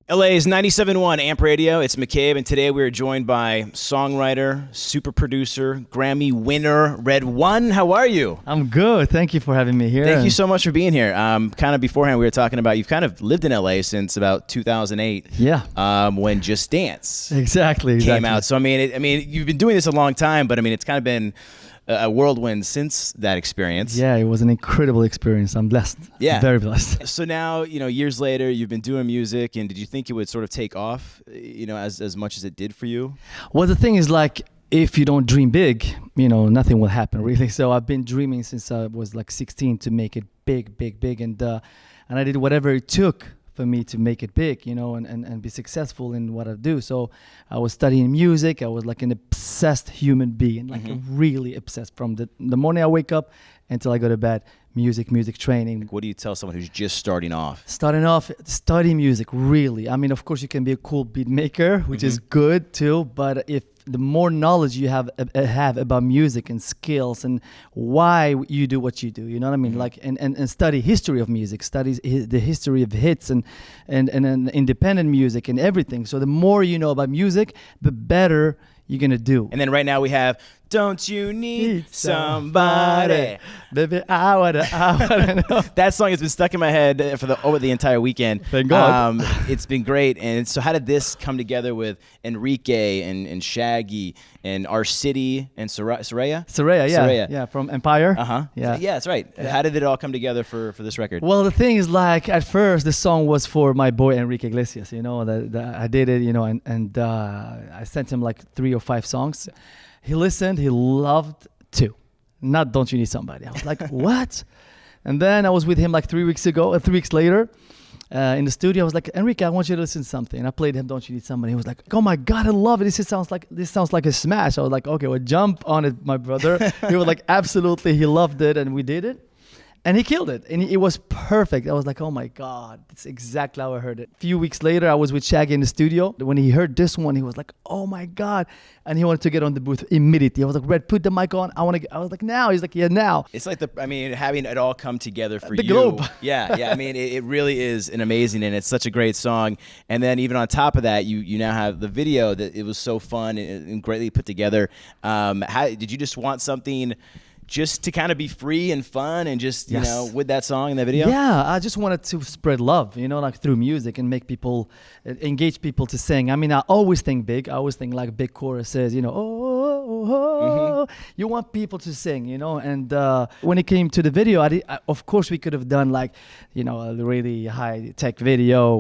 LA's 97.1 Amp Radio. It's McCabe, and today we are joined by songwriter, super producer, Grammy winner, RedOne. How are you? I'm good. Thank you for having me here. Thank you so much for being here. Kind of beforehand, we were talking about you've kind of lived in LA since about 2008. Yeah. When Just Dance exactly came out. So I mean, you've been doing this a long time, but I mean, it's kind of been a whirlwind since that experience. Yeah, it was an incredible experience. I'm blessed. Yeah. Very blessed. So now, years later, you've been doing music, and did you think it would sort of take off, as much as it did for you? Well, the thing is, like, if you don't dream big, nothing will happen, really. So I've been dreaming since I was like 16 to make it big, and I did whatever it took for me to make it big, and be successful in what I do. So I was studying music. I was like an obsessed human being, like really obsessed from the morning I wake up until I go to bed. Music training. What do you tell someone who's just starting off? Study music, really. I mean, of course, you can be a cool beat maker, which is good too, but if the more knowledge you have about music and skills and why you do what you do, you know what I mean? Like, and study history of music, studies the history of hits and independent music and everything. So the more you know about music, the better you're gonna do. And then right now we have "Don't You Need Somebody." Baby, I wanna know. That song has been stuck in my head over the entire weekend. Thank God. It's been great. And so how did this come together with Enrique and Shaggy and Our City and Soraya? Soraya, yeah, from Empire. Yeah, that's right. Yeah. How did it all come together for this record? Well, the thing is, like, at first the song was for my boy Enrique Iglesias. I did it, and I sent him like 3 or 5 songs. He listened. He loved 2. Not "Don't You Need Somebody." I was like, what? And then I was with him like 3 weeks later in the studio. I was like, Enrique, I want you to listen to something. And I played him "Don't You Need Somebody." He was like, oh my God, I love it. This sounds like a smash. I was like, okay, well, jump on it, my brother. He was like, absolutely. He loved it, and we did it. And he killed it. And it was perfect. I was like, oh my God, it's exactly how I heard it. A few weeks later, I was with Shaggy in the studio. When he heard this one, he was like, oh my God. And he wanted to get on the booth immediately. I was like, Red, put the mic on. I was like, now. He's like, yeah, now. It's like having it all come together for the you. globe. Yeah. I mean, it really is an amazing, and it's such a great song. And then even on top of that, you now have the video that it was so fun and greatly put together. Did you just want something just to kind of be free and fun and just, with that song and that video? Yeah, I just wanted to spread love, like through music and make people, engage people to sing. I mean, I always think big. I always think like big choruses, You want people to sing, And when it came to the video, of course we could have done like, a really high-tech video,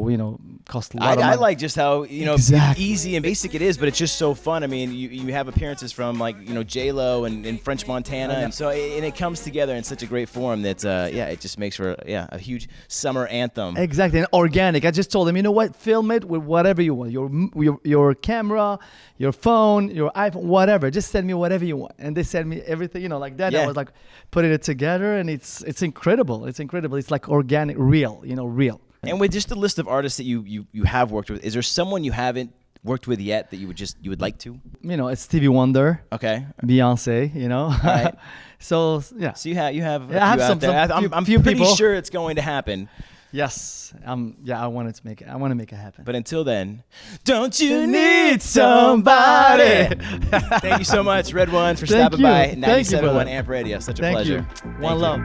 cost a lot of money. I like just how, Exactly. easy and basic it is, but it's just so fun. I mean, you have appearances from like, J-Lo and French Montana, and so it comes together in such a great form that, it just makes for a huge summer anthem. Exactly, and organic. I just told them, you know what, film it with whatever you want. Your camera, your phone, your iPhone, whatever. Just send me whatever you want. And they sent me everything, like that. Yeah. I was like putting it together, and it's incredible. It's incredible. It's like organic, real, real. And with just the list of artists that you have worked with, is there someone you haven't worked with yet that you would like to? It's Stevie Wonder. Okay. Beyonce, All right. So yeah. So you have I have some I'm few pretty people. sure it's going to happen. Yes. I want to make it happen. But until then, don't you need somebody? Thank you so much, RedOne, for stopping by 97.1 Amp Radio. Such a pleasure. Thank you. One love.